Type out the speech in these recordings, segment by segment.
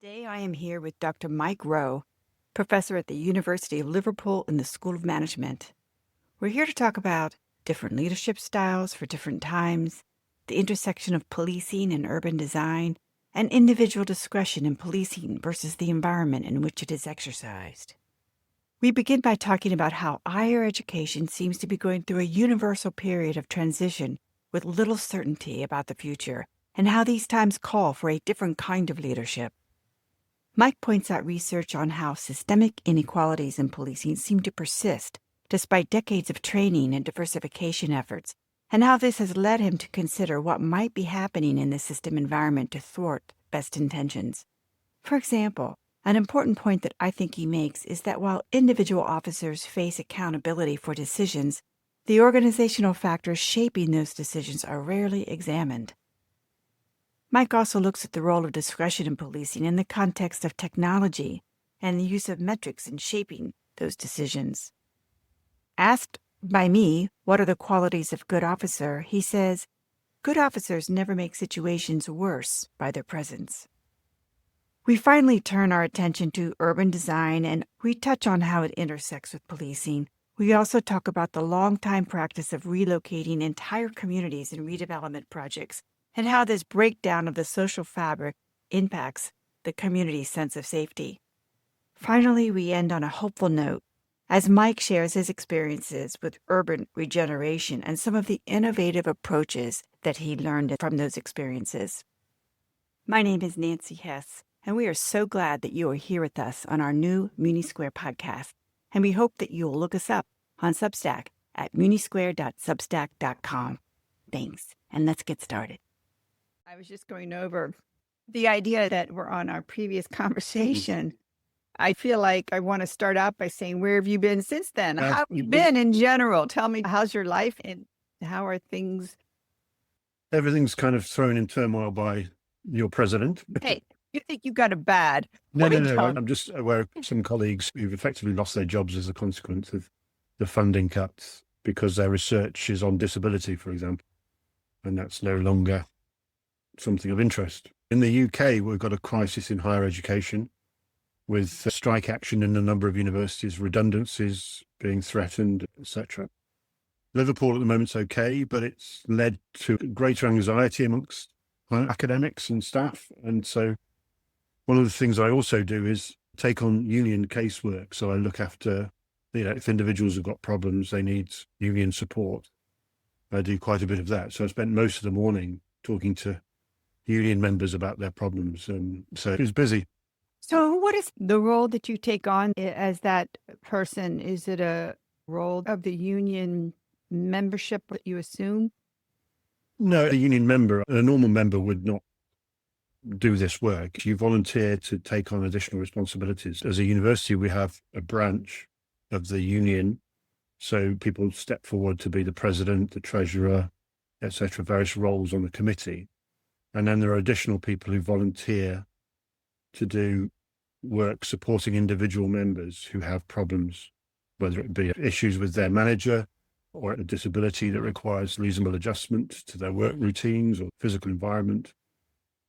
Today I am here with Dr. Mike Rowe, professor at the University of Liverpool in the School of Management. We're here to talk about different leadership styles for different times, the intersection of policing and urban design, and individual discretion in policing versus the environment in which it is exercised. We begin by talking about how higher education seems to be going through a universal period of transition with little certainty about the future, and how these times call for a different kind of leadership. Mike points out research on how systemic inequalities in policing seem to persist despite decades of training and diversification efforts, and how this has led him to consider what might be happening in the system environment to thwart best intentions. For example, an important point that I think he makes is that while individual officers face accountability for decisions, the organizational factors shaping those decisions are rarely examined. Mike also looks at the role of discretion in policing in the context of technology and the use of metrics in shaping those decisions. Asked by me, what are the qualities of good officer, he says, good officers never make situations worse by their presence. We finally turn our attention to urban design, and we touch on how it intersects with policing. We also talk about the long-time practice of relocating entire communities in redevelopment projects, and how this breakdown of the social fabric impacts the community's sense of safety. Finally, we end on a hopeful note as Mike shares his experiences with urban regeneration and some of the innovative approaches that he learned from those experiences. My name is Nancy Hess, and we are so glad that you are here with us on our new Muni Square podcast, and we hope that you will look us up on Substack at munisquare.substack.com. Thanks, and let's get started. I was just going over the idea that we're on our previous conversation. I feel like I want to start out by saying, where have you been since then? How have you been in general? Tell me, how's your life and how are things? Everything's kind of thrown in turmoil by your president. Hey, you think you got it bad? No. I'm just aware of some colleagues who've effectively lost their jobs as a consequence of the funding cuts because their research is on disability, for example, and that's no longer something of interest. In the UK, we've got a crisis in higher education with strike action in a number of universities, redundancies being threatened, etc. Liverpool at the moment's okay, but it's led to greater anxiety amongst academics and staff. And so one of the things I also do is take on union casework. So I look after, if individuals have got problems, they need union support. I do quite a bit of that. So I spent most of the morning talking to union members about their problems. So it was busy. So what is the role that you take on as that person? Is it a role of the union membership that you assume? No, a union member, a normal member would not do this work. You volunteer to take on additional responsibilities. As a university, we have a branch of the union. So people step forward to be the president, the treasurer, etc., various roles on the committee. And then there are additional people who volunteer to do work supporting individual members who have problems, whether it be issues with their manager or a disability that requires reasonable adjustment to their work routines or physical environment.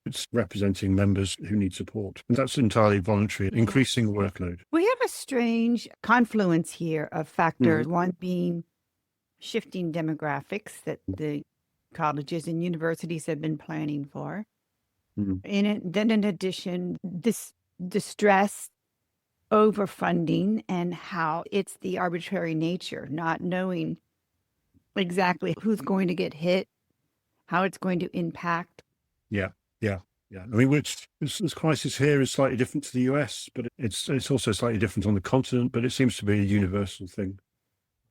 It's representing members who need support. And that's entirely voluntary, increasing workload. We have a strange confluence here of factors, one being shifting demographics that the colleges and universities have been planning for. Then in addition, this distress, overfunding, and how it's the arbitrary nature, not knowing exactly who's going to get hit, how it's going to impact. Yeah. I mean, this crisis here is slightly different to the US, but it's also slightly different on the continent, but it seems to be a universal thing.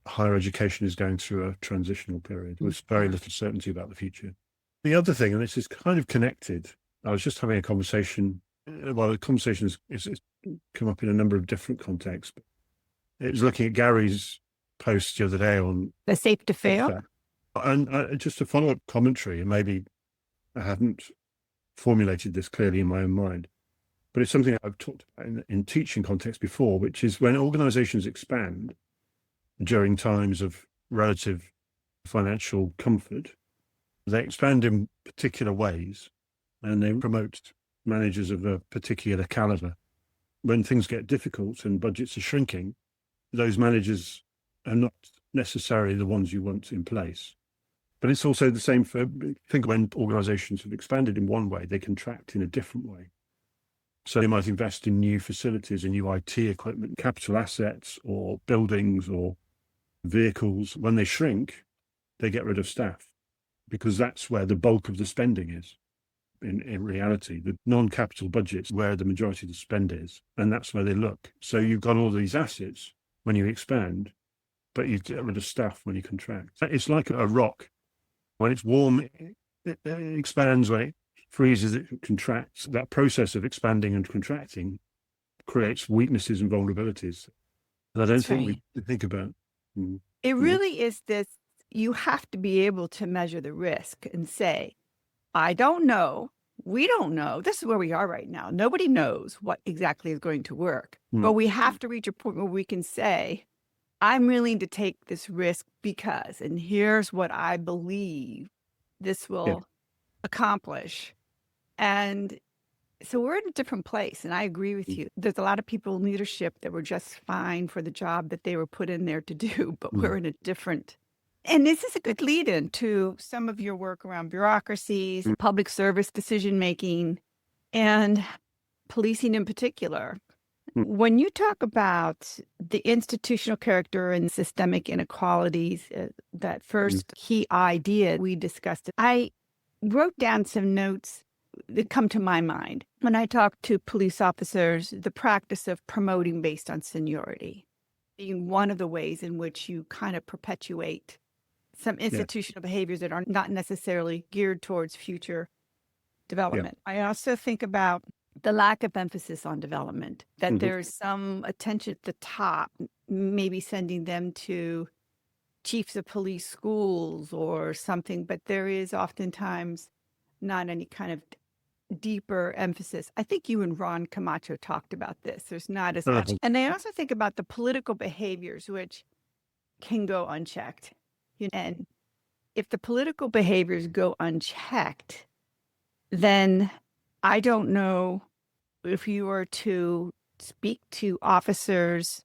Higher education is going through a transitional period with very little certainty about the future. The other thing, and this is kind of connected, I was just having a conversation. Well, the conversation is come up in a number of different contexts. But it was looking at Gary's post the other day on the safe to fail. And just a follow-up commentary, and maybe I haven't formulated this clearly in my own mind, but it's something I've talked about in teaching context before, which is when organizations expand during times of relative financial comfort, they expand in particular ways and they promote managers of a particular caliber. When things get difficult and budgets are shrinking, those managers are not necessarily the ones you want in place. But it's also the same for, think when organizations have expanded in one way, they contract in a different way. So they might invest in new facilities and new IT equipment, capital assets or buildings or vehicles. When they shrink, they get rid of staff because that's where the bulk of the spending is. In reality, the non-capital budgets where the majority of the spend is, and that's where they look. So you've got all these assets when you expand, but you get rid of staff when you contract. It's like a rock. When it's warm, it expands. When it freezes, it contracts. That process of expanding and contracting creates weaknesses and vulnerabilities that I don't think we think about. It really is this, you have to be able to measure the risk and say, I don't know. We don't know. This is where we are right now. Nobody knows what exactly is going to work. But we have to reach a point where we can say, I'm willing to take this risk because, and here's what I believe this will accomplish. And so we're in a different place. And I agree with you. There's a lot of people in leadership that were just fine for the job that they were put in there to do, but we're in a different. And this is a good lead in to some of your work around bureaucracies, public service decision-making, and policing in particular. When you talk about the institutional character and systemic inequalities, that first key idea we discussed, I wrote down some notes that come to my mind. When I talk to police officers, the practice of promoting based on seniority being one of the ways in which you kind of perpetuate some institutional behaviors that are not necessarily geared towards future development. I also think about the lack of emphasis on development, that there's some attention at the top, maybe sending them to chiefs of police schools or something, but there is oftentimes not any kind of deeper emphasis. I think you and Ron Camacho talked about this. There's not as much. And I also think about the political behaviors, which can go unchecked. And if the political behaviors go unchecked, then I don't know if you were to speak to officers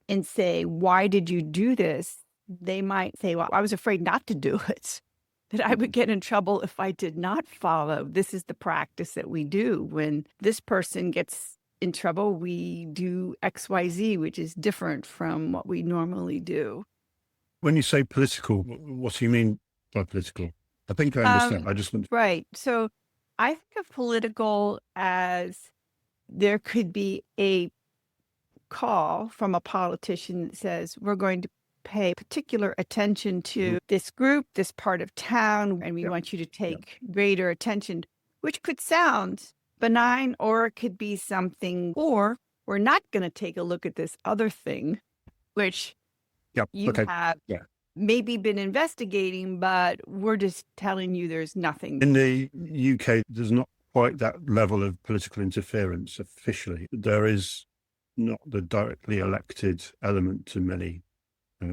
and say, why did you do this? They might say, well, I was afraid not to do it, that I would get in trouble if I did not follow. This is the practice that we do. When this person gets in trouble, we do XYZ, which is different from what we normally do. When you say political, what do you mean by political? I think I understand. I just want Right. So I think of political as there could be a call from a politician that says, we're going to pay particular attention to this group, this part of town, and we want you to take greater attention, which could sound benign, or it could be something, or we're not going to take a look at this other thing, which you have maybe been investigating, but we're just telling you there's nothing. In the UK, there's not quite that level of political interference officially. There is not the directly elected element to many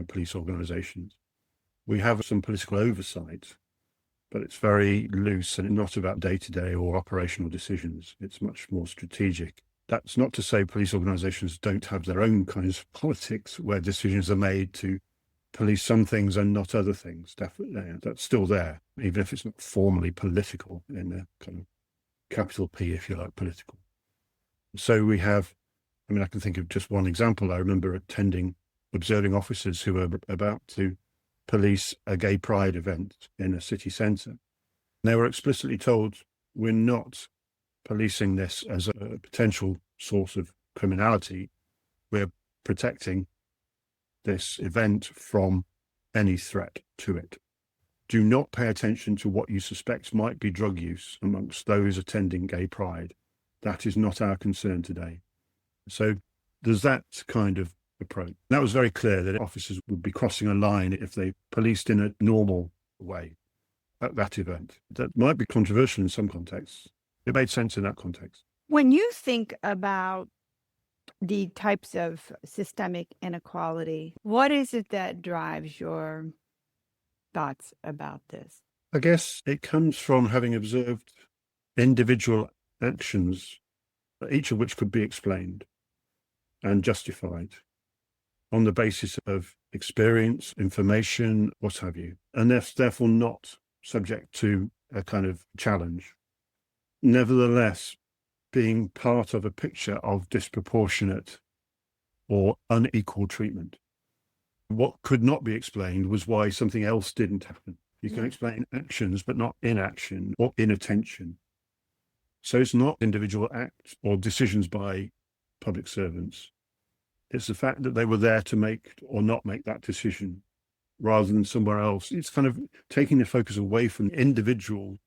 police organisations. We have some political oversight, but it's very loose and not about day-to-day or operational decisions. It's much more strategic. That's not to say police organisations don't have their own kinds of politics where decisions are made to police some things and not other things. Definitely, that's still there, even if it's not formally political in a kind of capital P, if you like, political. So we have, I mean, I can think of just one example. I remember observing officers who were about to police a gay pride event in a city centre. They were explicitly told, we're not policing this as a potential source of criminality. We're protecting this event from any threat to it. Do not pay attention to what you suspect might be drug use amongst those attending gay pride. That is not our concern today. So there's that kind of approach. That was very clear that officers would be crossing a line if they policed in a normal way at that event. That might be controversial in some contexts. It made sense in that context. When you think about the types of systemic inequality, what is it that drives your thoughts about this? I guess it comes from having observed individual actions, each of which could be explained and justified on the basis of experience, information, what have you, and therefore not subject to a kind of challenge. Nevertheless, being part of a picture of disproportionate or unequal treatment. What could not be explained was why something else didn't happen. You can explain actions, but not inaction or inattention. So it's not individual acts or decisions by public servants. It's the fact that they were there to make or not make that decision rather than somewhere else. It's kind of taking the focus away from individual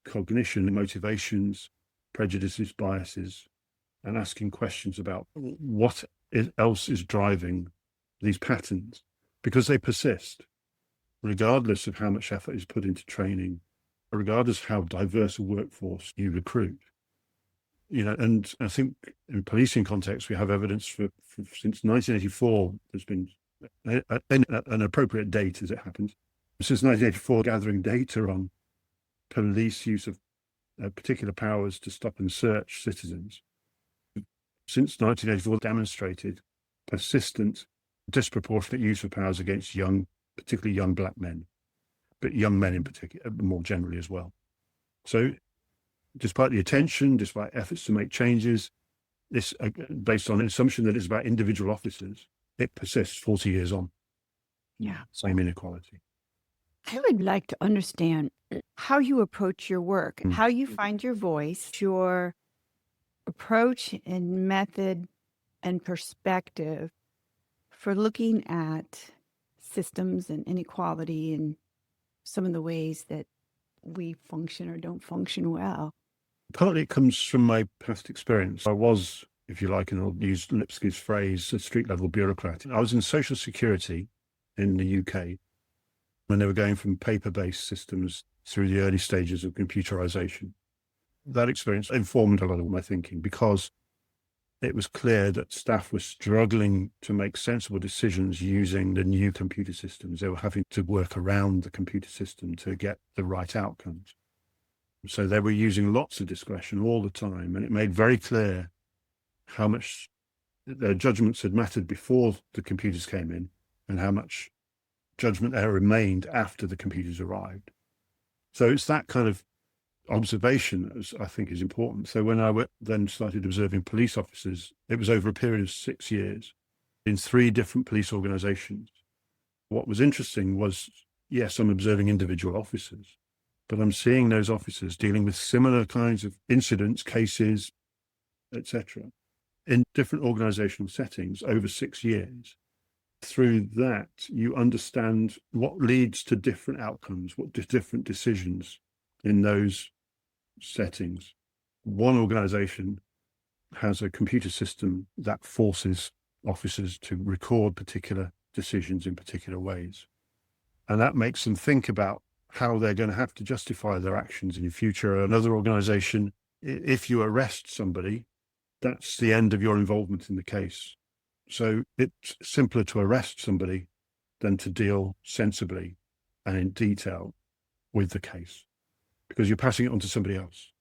cognition, motivations, prejudices, biases, and asking questions about what else is driving these patterns, because they persist, regardless of how much effort is put into training, regardless of how diverse a workforce you recruit. And I think in policing context, we have evidence for since 1984, there's been an appropriate date as it happens. Since 1984, gathering data on police use of particular powers to stop and search citizens. Since 1984, demonstrated persistent, disproportionate use of powers against particularly young black men, but young men in particular, more generally as well. So despite the attention, despite efforts to make changes, this based on an assumption that it's about individual officers, it persists 40 years on. Yeah. Same inequality. I would like to understand how you approach your work, how you find your voice, your approach and method and perspective for looking at systems and inequality and some of the ways that we function or don't function well. Partly it comes from my past experience. I was, if you like, and I'll use Lipsky's phrase, a street-level bureaucrat. I was in social security in the UK when they were going from paper-based systems through the early stages of computerization. That experience informed a lot of my thinking because it was clear that staff were struggling to make sensible decisions using the new computer systems. They were having to work around the computer system to get the right outcomes. So they were using lots of discretion all the time, and it made very clear how much their judgments had mattered before the computers came in and how much judgment there remained after the computers arrived. So it's that kind of observation that I think is important. So when I then started observing police officers, it was over a period of 6 years in 3 different police organizations. What was interesting was, yes, I'm observing individual officers, but I'm seeing those officers dealing with similar kinds of incidents, cases, etc., in different organizational settings over 6 years. Through that, you understand what leads to different outcomes, what different decisions in those settings. One organization has a computer system that forces officers to record particular decisions in particular ways. And that makes them think about how they're going to have to justify their actions in the future. Another organization, if you arrest somebody, that's the end of your involvement in the case. So it's simpler to arrest somebody than to deal sensibly and in detail with the case because you're passing it on to somebody else.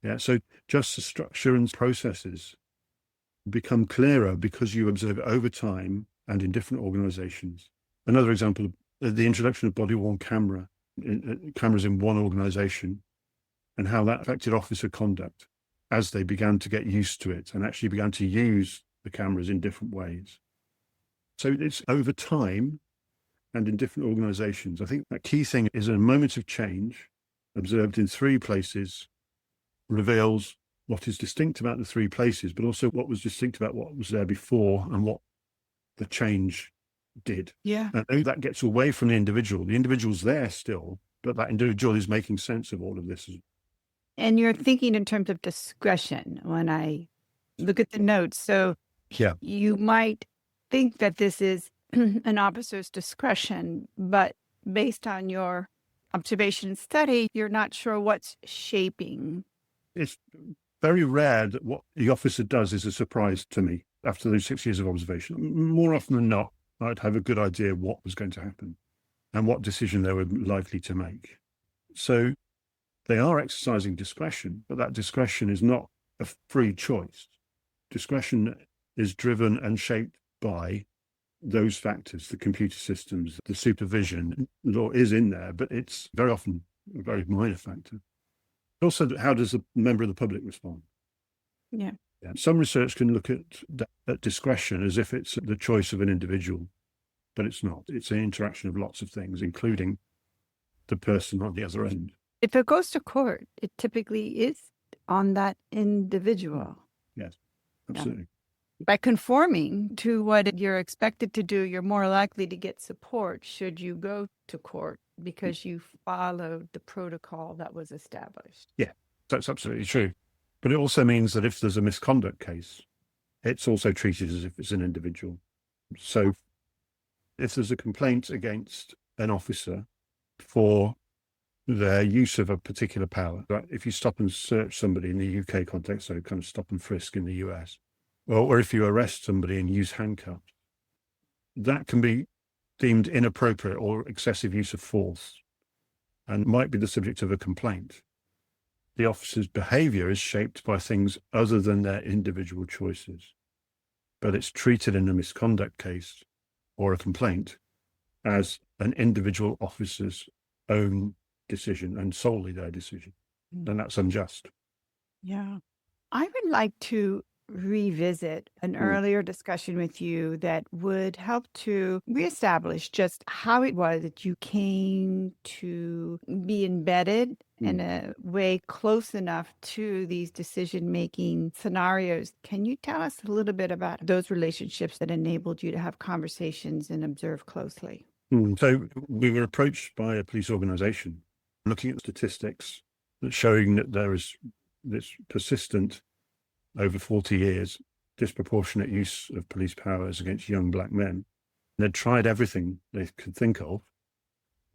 Yeah. So just the structure and processes become clearer because you observe it over time and in different organizations. Another example, the introduction of body-worn cameras in one organization and how that affected officer conduct as they began to get used to it and actually began to use the cameras in different ways. So it's over time and in different organizations. I think that key thing is a moment of change observed in 3 places reveals what is distinct about the 3 places, but also what was distinct about what was there before and what the change did. Yeah. And that gets away from the individual. The individual's there still, but that individual is making sense of all of this. And you're thinking in terms of discretion when I look at the notes. So yeah, you might think that this is an officer's discretion, but based on your observation and study, you're not sure what's shaping. It's very rare that what the officer does is a surprise to me after those 6 years of observation. More often than not, I'd have a good idea what was going to happen and what decision they were likely to make. So They are exercising discretion, but that discretion is not a free choice. Discretion is driven and shaped by those factors, the computer systems, the supervision. Law is in there, but it's very often a very minor factor. Also, how does a member of the public respond? Yeah. Some research can look at discretion as if it's the choice of an individual, but it's not. It's an interaction of lots of things, including the person on the other end. If it goes to court, it typically is on that individual. Yes, absolutely. By conforming to what you're expected to do, you're more likely to get support should you go to court because you followed the protocol that was established. Yeah, that's absolutely true. But it also means that if there's a misconduct case, it's also treated as if it's an individual. So if there's a complaint against an officer for their use of a particular power, if you stop and search somebody in the UK context, so kind of stop and frisk in the US, well, or if you arrest somebody and use handcuffs, that can be deemed inappropriate or excessive use of force and might be the subject of a complaint. The officer's behavior is shaped by things other than their individual choices, but it's treated in a misconduct case or a complaint as an individual officer's own decision and solely their decision. And that's unjust. Yeah. I would like to revisit an earlier discussion with you that would help to reestablish just how it was that you came to be embedded in a way close enough to these decision-making scenarios. Can you tell us a little bit about those relationships that enabled you to have conversations and observe closely? So we were approached by a police organization looking at statistics showing that there is this persistent, over 40 years, disproportionate use of police powers against young black men. They'd tried everything they could think of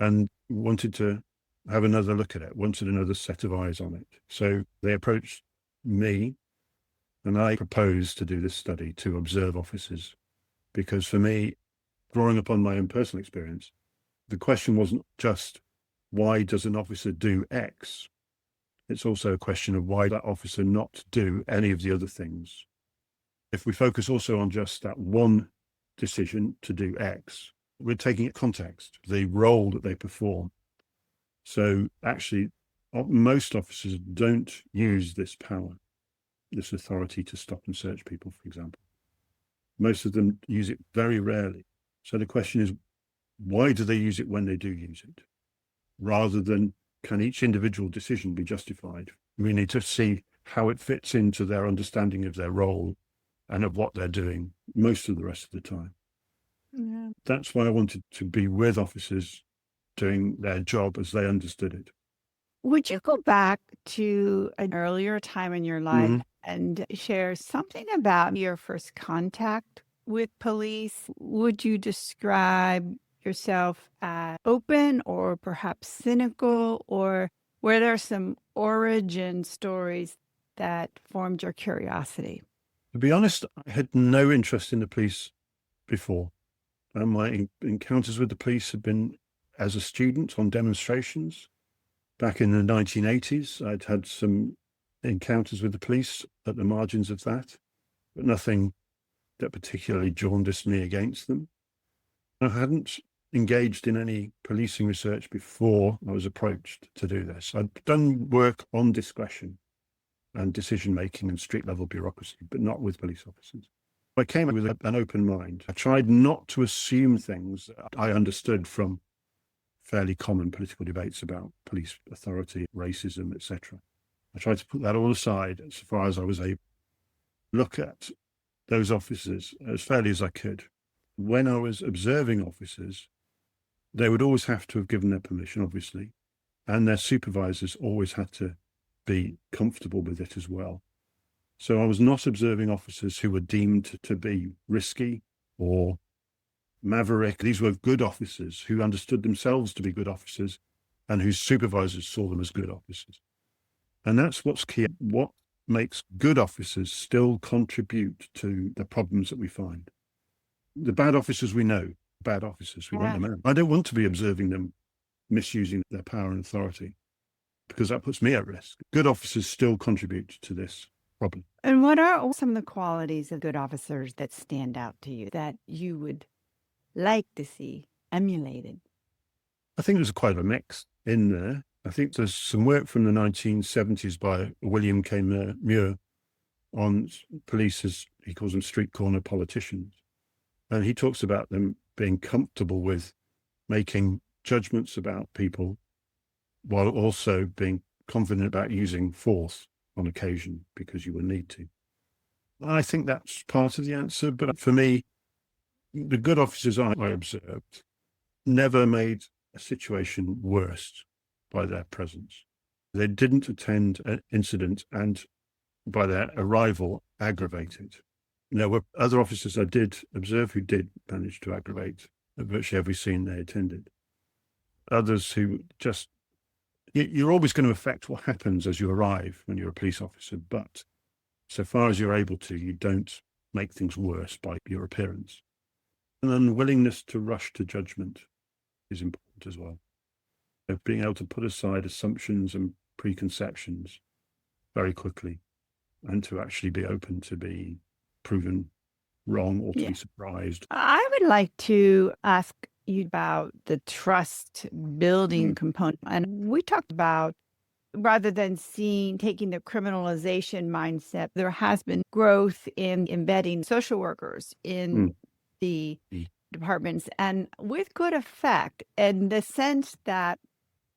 and wanted to have another look at it, wanted another set of eyes on it. So they approached me and I proposed to do this study to observe officers, because for me, drawing upon my own personal experience, the question wasn't just why does an officer do X? It's also a question of why that officer not do any of the other things. If we focus also on just that one decision to do X, we're taking it context, the role that they perform. So actually, most officers don't use this power, this authority to stop and search people, for example. Most of them use it very rarely. So the question is, why do they use it when they do use it? Rather than, can each individual decision be justified? We need to see how it fits into their understanding of their role and of what they're doing most of the rest of the time. Yeah. That's why I wanted to be with officers doing their job as they understood it. Would you go back to an earlier time in your life and share something about your first contact with police? Would you describe yourself as open or perhaps cynical, or were there some origin stories that formed your curiosity? To be honest, I had no interest in the police before. My encounters with the police had been as a student on demonstrations. Back in the 1980s, I'd had some encounters with the police at the margins of that, but nothing that particularly jaundiced me against them. I hadn't engaged in any policing research before I was approached to do this. I'd done work on discretion and decision-making and street-level bureaucracy, but not with police officers. I came with an open mind. I tried not to assume things that I understood from fairly common political debates about police authority, racism, etc. I tried to put that all aside as far as I was able. Look at those officers as fairly as I could. When I was observing officers, they would always have to have given their permission, obviously, and their supervisors always had to be comfortable with it as well. So I was not observing officers who were deemed to be risky or maverick. These were good officers who understood themselves to be good officers and whose supervisors saw them as good officers. And that's what's key. What makes good officers still contribute to the problems that we find. The bad officers we know, bad officers, we want them out. I don't want to be observing them misusing their power and authority. because that puts me at risk. Good officers still contribute to this problem. And what are some of the qualities of good officers that stand out to you that you would like to see emulated? I think there's quite a mix in there. I think there's some work from the 1970s by William K. Muir on police as he calls them street corner politicians. And he talks about them being comfortable with making judgments about people while also being confident about using force on occasion because you will need to. I think that's part of the answer. But for me, the good officers I observed never made a situation worse by their presence. They didn't attend an incident and by their arrival aggravate it. There were other officers I did observe who did manage to aggravate virtually every scene they attended. Others who just, you're always going to affect what happens as you arrive when you're a police officer, but so far as you're able to, you don't make things worse by your appearance. An unwillingness to rush to judgment is important as well. Of being able to put aside assumptions and preconceptions very quickly and to actually be open to be proven wrong or to be surprised. I would like to ask you about the trust building component. And we talked about rather than taking the criminalization mindset, there has been growth in embedding social workers in the departments and with good effect, and the sense that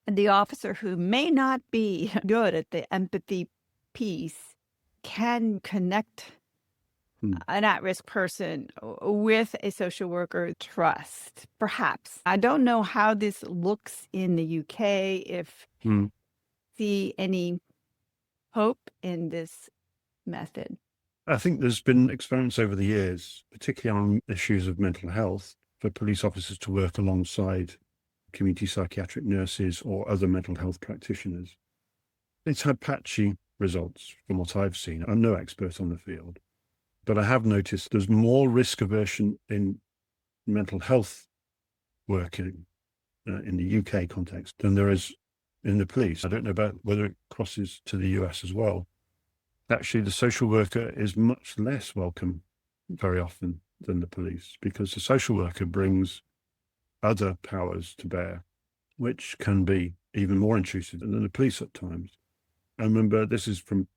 the officer who may not be good at the empathy piece can connect an at-risk person with a social worker trust, perhaps. I don't know how this looks in the UK, if see any hope in this method. I think there's been experiments over the years, particularly on issues of mental health, for police officers to work alongside community psychiatric nurses or other mental health practitioners. It's had patchy results from what I've seen. I'm no expert on the field, but I have noticed there's more risk aversion in mental health working in the UK context than there is in the police. I don't know about whether it crosses to the US as well. Actually, the social worker is much less welcome very often than the police because the social worker brings other powers to bear, which can be even more intrusive than the police at times. I remember this is from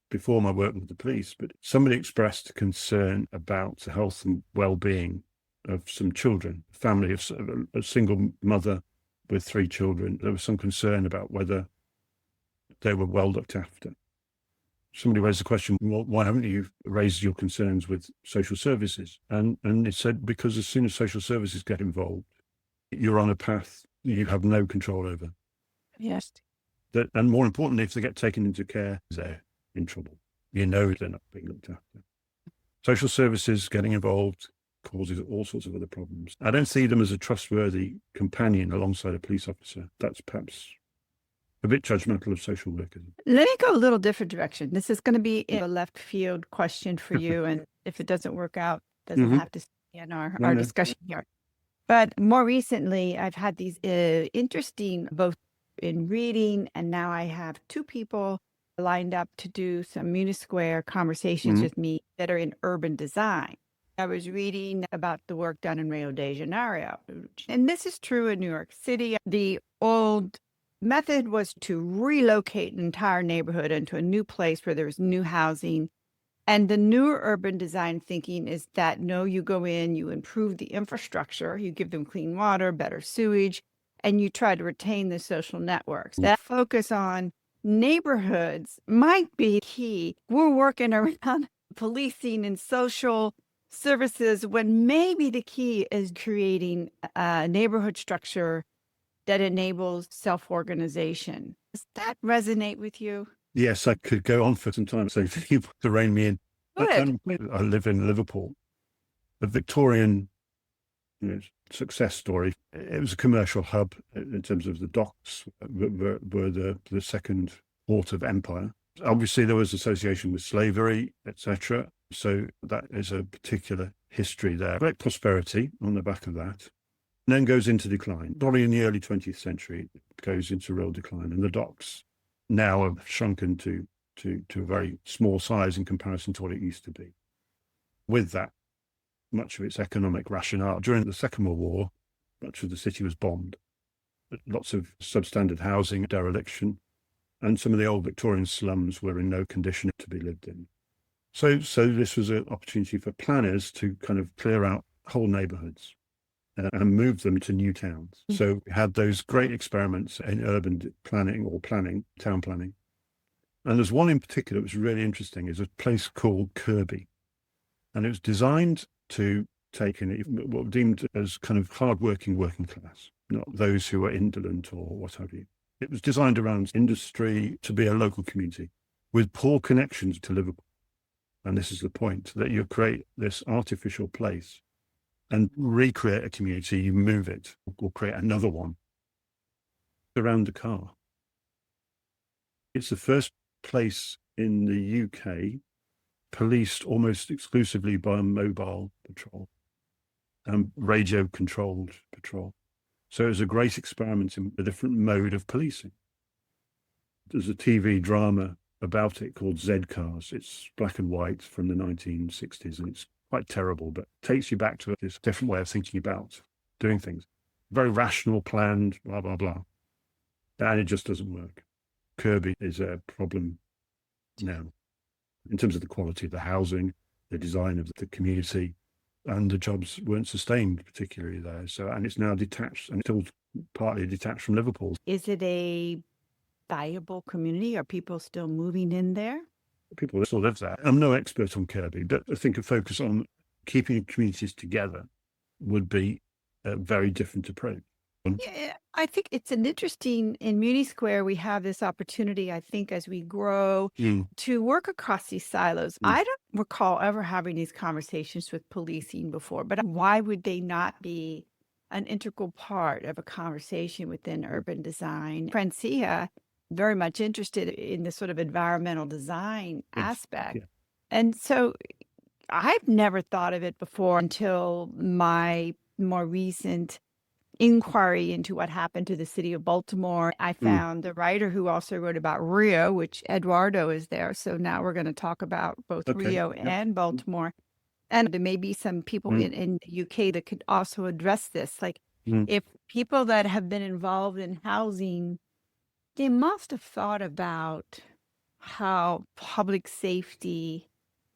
before my work with the police, but somebody expressed concern about the health and well-being of some children, a family of a single mother with 3 children. There was some concern about whether they were well looked after. Somebody raised the question, well, why haven't you raised your concerns with social services? And it said, because as soon as social services get involved, you're on a path you have no control over. Yes. And more importantly, if they get taken into care, they're in trouble. You know they're not being looked after. Social services getting involved causes all sorts of other problems. I don't see them as a trustworthy companion alongside a police officer. That's perhaps a bit judgmental of social workers. Let me go a little different direction. This is going to be a left field question for you. And if it doesn't work out, doesn't have to stay in our discussion here. But more recently, I've had these interesting, both in reading, and now I have 2 people lined up to do some Muni Square conversations with me that are in urban design. I was reading about the work done in Rio de Janeiro. And this is true in New York City. The old method was to relocate an entire neighborhood into a new place where there's new housing. And the newer urban design thinking is that, no, you go in, you improve the infrastructure, you give them clean water, better sewage, and you try to retain the social networks. That focus on neighborhoods might be key. We're working around policing and social services when maybe the key is creating a neighborhood structure that enables self-organization. Does that resonate with you? Yes, I could go on for some time, so you to rein me in. Good. I live in Liverpool. The Victorian success story. It was a commercial hub in terms of the docks were the second port of empire. Obviously, there was association with slavery, etc. So that is a particular history there. Great prosperity on the back of that. And then goes into decline. Probably in the early 20th century, it goes into real decline. And the docks now have shrunken to a very small size in comparison to what it used to be. With that, much of its economic rationale. During the Second World War, much of the city was bombed. Lots of substandard housing, dereliction, and some of the old Victorian slums were in no condition to be lived in. So this was an opportunity for planners to kind of clear out whole neighborhoods and move them to new towns. So we had those great experiments in urban planning, town planning. And there's one in particular that was really interesting, is a place called Kirby. And it was designed to take in what were deemed as kind of hard-working working class, not those who were indolent or what have you. It was designed around industry to be a local community with poor connections to Liverpool. And this is the point, that you create this artificial place and recreate a community, you move it, or create another one around the car. It's the first place in the UK policed almost exclusively by a mobile patrol and radio-controlled patrol. So it was a great experiment in a different mode of policing. There's a TV drama about it called Z Cars. It's black and white from the 1960s, and it's quite terrible, but takes you back to this different way of thinking about doing things. Very rational, planned, blah, blah, blah. And it just doesn't work. Kirby is a problem now in terms of the quality of the housing, the design of the community, and the jobs weren't sustained particularly there. So, and it's now detached, and it's all partly detached from Liverpool. Is it a viable community? Are people still moving in there? People still live there. I'm no expert on Kirby, but I think a focus on keeping communities together would be a very different approach. Yeah, I think it's an interesting, in Muni Square, we have this opportunity, I think, as we grow to work across these silos. I don't recall ever having these conversations with policing before, but why would they not be an integral part of a conversation within urban design? Francia, very much interested in the sort of environmental design aspect. Yeah. And so I've never thought of it before until my more recent inquiry into what happened to the city of Baltimore. I found the writer who also wrote about Rio, which Eduardo is there. So now we're going to talk about both Rio and Baltimore. And there may be some people in the UK that could also address this. Like if people that have been involved in housing, they must have thought about how public safety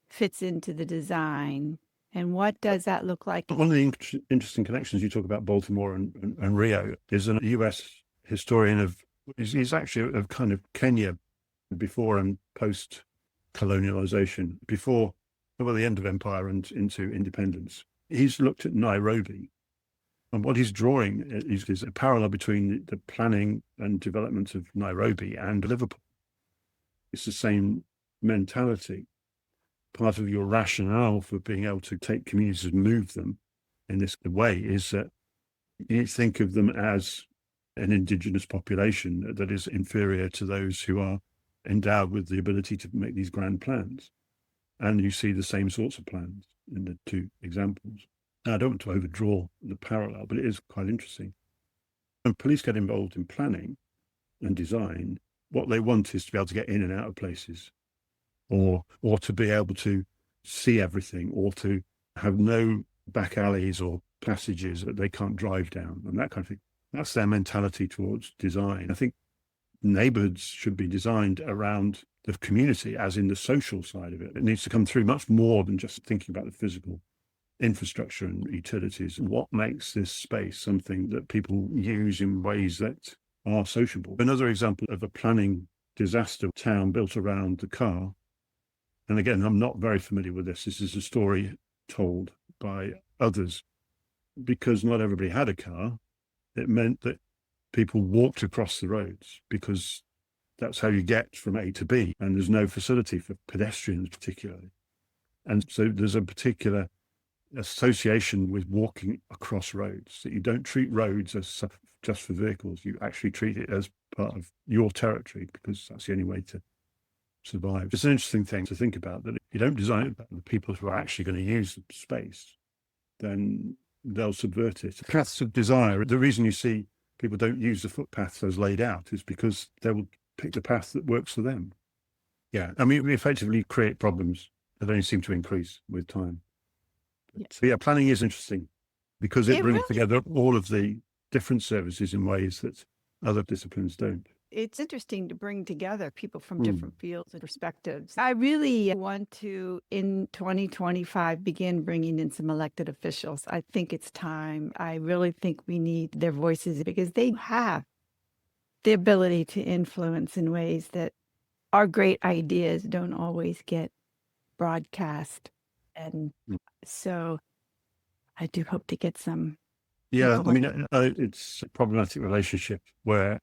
fits into the design. And what does that look like? One of the interesting connections you talk about Baltimore and Rio is a US historian he's actually of kind of Kenya before and post colonialization, before the end of empire and into independence. He's looked at Nairobi, and what he's drawing is a parallel between the planning and development of Nairobi and Liverpool. It's the same mentality. Part of your rationale for being able to take communities and move them in this way is that you think of them as an indigenous population that is inferior to those who are endowed with the ability to make these grand plans. And you see the same sorts of plans in the two examples. Now, I don't want to overdraw the parallel, but it is quite interesting. When police get involved in planning and design, what they want is to be able to get in and out of places, or to be able to see everything, or to have no back alleys or passages that they can't drive down, and that kind of thing. That's their mentality towards design. I think neighborhoods should be designed around the community, as in the social side of it. It needs to come through much more than just thinking about the physical infrastructure and utilities. What makes this space something that people use in ways that are sociable? Another example of a planning disaster town built around the car. And again, I'm not very familiar with this. This is a story told by others. Because not everybody had a car, it meant that people walked across the roads, because that's how you get from A to B. And there's no facility for pedestrians particularly. And so there's a particular association with walking across roads, that you don't treat roads as just for vehicles. You actually treat it as part of your territory, because that's the only way to survive. It's an interesting thing to think about, that if you don't design it about the people who are actually going to use the space, then they'll subvert it. Paths of desire, the reason you see people don't use the footpaths as laid out is because they will pick the path that works for them. Yeah, I mean, we effectively create problems that only seem to increase with time. So yeah, planning is interesting because it brings together all of the different services in ways that other disciplines don't. It's interesting to bring together people from different fields and perspectives. I really want to, in 2025, begin bringing in some elected officials. I think it's time. I really think we need their voices because they have the ability to influence in ways that our great ideas don't always get broadcast. And so I do hope to get some. Yeah, I mean, it's a problematic relationship where,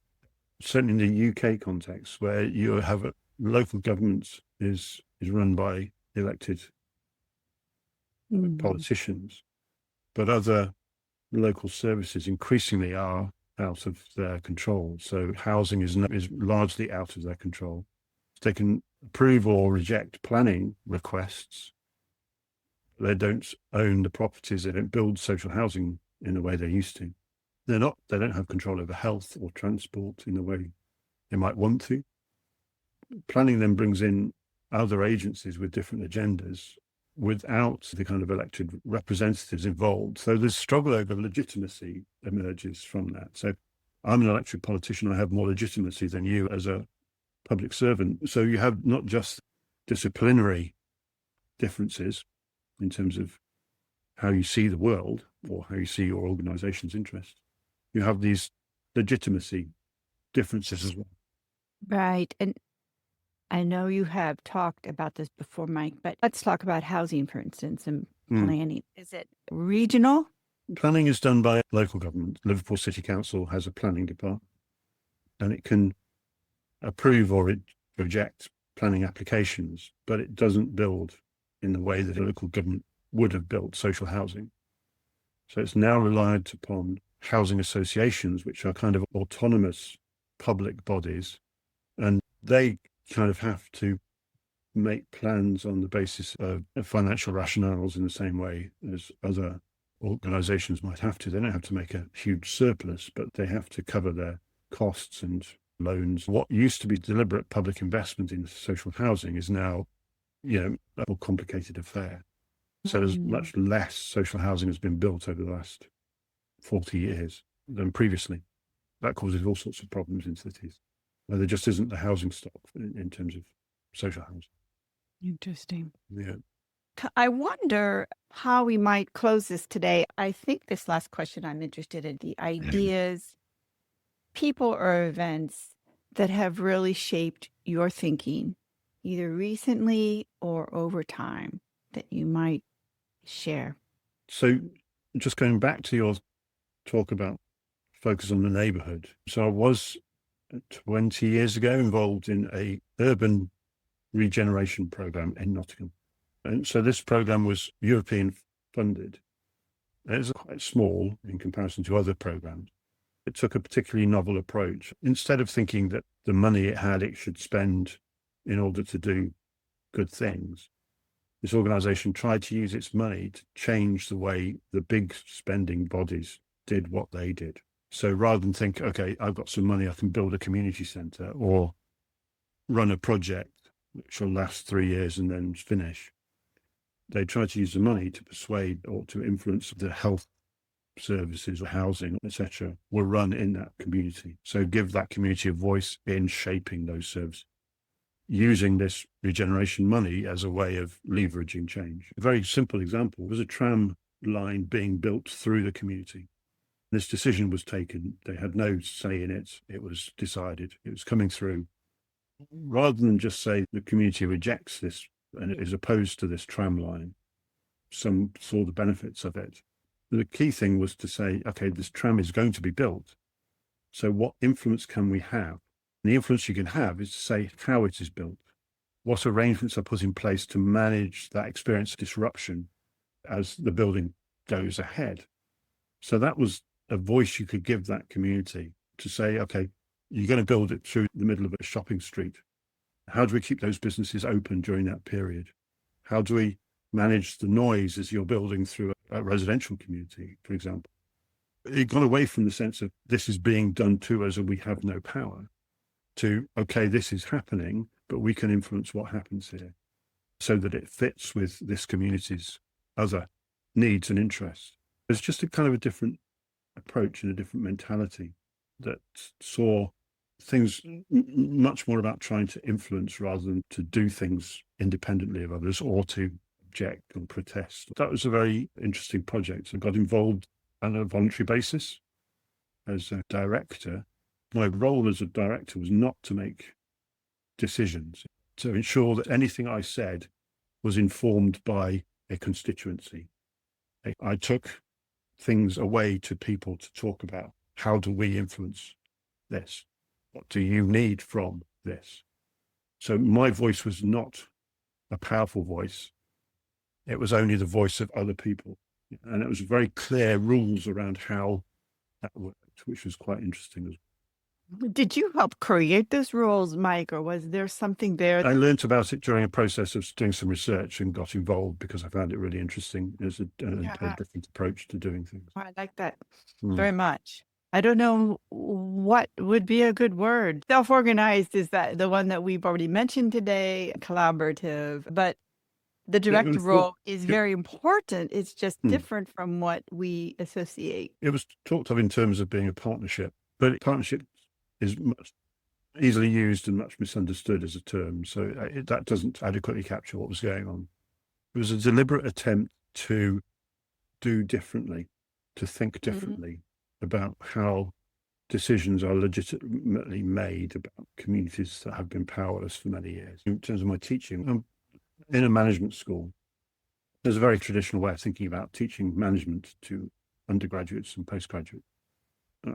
certainly in the UK context, where you have local government is run by elected politicians, but other local services increasingly are out of their control. So housing is largely out of their control. They can approve or reject planning requests. They don't own the properties. They don't build social housing in the way they used to. They don't have control over health or transport in the way they might want to. Planning then brings in other agencies with different agendas without the kind of elected representatives involved. So the struggle over legitimacy emerges from that. So I'm an elected politician. I have more legitimacy than you as a public servant. So you have not just disciplinary differences in terms of how you see the world or how you see your organization's interests. You have these legitimacy differences as well. Right. And I know you have talked about this before, Mike, but let's talk about housing, for instance, and planning. Is it regional? Planning is done by local government. Liverpool City Council has a planning department, and it can approve or reject planning applications, but it doesn't build in the way that a local government would have built social housing. So it's now relied upon housing associations, which are kind of autonomous public bodies, and they kind of have to make plans on the basis of financial rationales in the same way as other organizations might have to. They don't have to make a huge surplus, but they have to cover their costs and loans. What used to be deliberate public investment in social housing is now, a more complicated affair. So there's much less social housing has been built over the last 40 years than previously. That causes all sorts of problems in cities where there just isn't the housing stock in terms of social housing. Interesting. Yeah. I wonder how we might close this today. I think this last question I'm interested in, the ideas, people or events that have really shaped your thinking, either recently or over time, that you might share. So just going back to your talk about focus on the neighborhood. So I was 20 years ago involved in a urban regeneration program in Nottingham. And so this program was European funded. It was quite small in comparison to other programs. It took a particularly novel approach. Instead of thinking that the money it should spend in order to do good things, this organization tried to use its money to change the way the big spending bodies did what they did. So rather than think, okay, I've got some money, I can build a community center or run a project which will last 3 years and then finish, they tried to use the money to persuade or to influence the health services or housing, etc., were run in that community. So give that community a voice in shaping those services, using this regeneration money as a way of leveraging change. A very simple example was a tram line being built through the community. This decision was taken. They had no say in it. It was decided. It was coming through. Rather than just say the community rejects this and is opposed to this tram line, some saw the benefits of it. The key thing was to say, okay, this tram is going to be built. So what influence can we have? And the influence you can have is to say how it is built. What arrangements are put in place to manage that experience of disruption as the building goes ahead. So that was a voice you could give that community to say, okay, you're going to build it through the middle of a shopping street. How do we keep those businesses open during that period? How do we manage the noise as you're building through a residential community, for example? It got away from the sense of this is being done to us and we have no power. to, okay, this is happening, but we can influence what happens here so that it fits with this community's other needs and interests. It's just a kind of a different approach and a different mentality that saw things much more about trying to influence rather than to do things independently of others or to object and protest. That was a very interesting project. I got involved on a voluntary basis as a director. My role as a director was not to make decisions, to ensure that anything I said was informed by a constituency. I took things away to people to talk about. How do we influence this? What do you need from this? So my voice was not a powerful voice. It was only the voice of other people. And it was very clear rules around how that worked, which was quite interesting as well. Did you help create those rules, Mike, or was there something there? I learned about it during a process of doing some research and got involved because I found it really interesting as a different approach to doing things. I like that very much. I don't know what would be a good word. Self-organized is that the one that we've already mentioned today, collaborative, but the director role is very important. It's just different from what we associate. It was talked of in terms of being a partnership, but partnership is much easily used and much misunderstood as a term. So that doesn't adequately capture what was going on. It was a deliberate attempt to do differently, to think differently about how decisions are legitimately made about communities that have been powerless for many years. In terms of my teaching, I'm in a management school. There's a very traditional way of thinking about teaching management to undergraduates and postgraduates.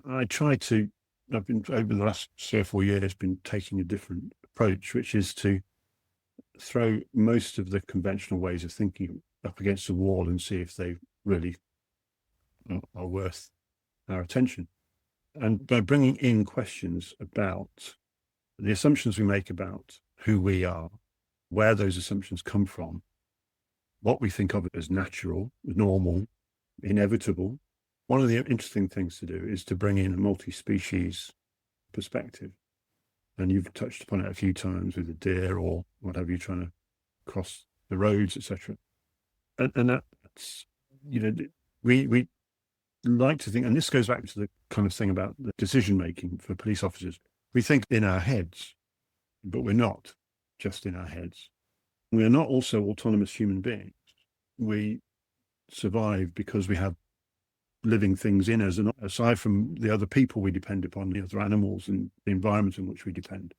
I try to, I've been over the last 3 or 4 years been taking a different approach, which is to throw most of the conventional ways of thinking up against the wall and see if they really are worth our attention. And by bringing in questions about the assumptions we make about who we are, where those assumptions come from, what we think of as natural, normal, inevitable. One of the interesting things to do is to bring in a multi-species perspective. And you've touched upon it a few times with the deer or what have you, trying to cross the roads, etc. And that's, we like to think, and this goes back to the kind of thing about the decision-making for police officers. We think in our heads, but we're not just in our heads. We are not also autonomous human beings. We survive because we have living things in us, and aside from the other people we depend upon, the other animals and the environment in which we depend.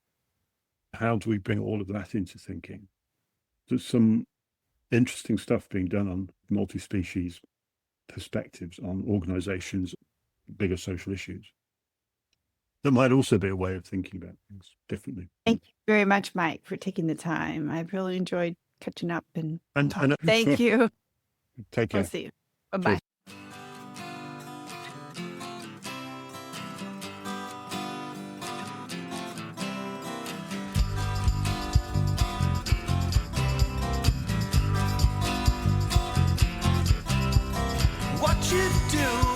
How do we bring all of that into thinking? There's some interesting stuff being done on multi-species perspectives on organizations, bigger social issues. That might also be a way of thinking about things differently. Thank you very much, Mike, for taking the time. I've really enjoyed catching up and thank you. Take care. I'll see you. Bye-bye. What you do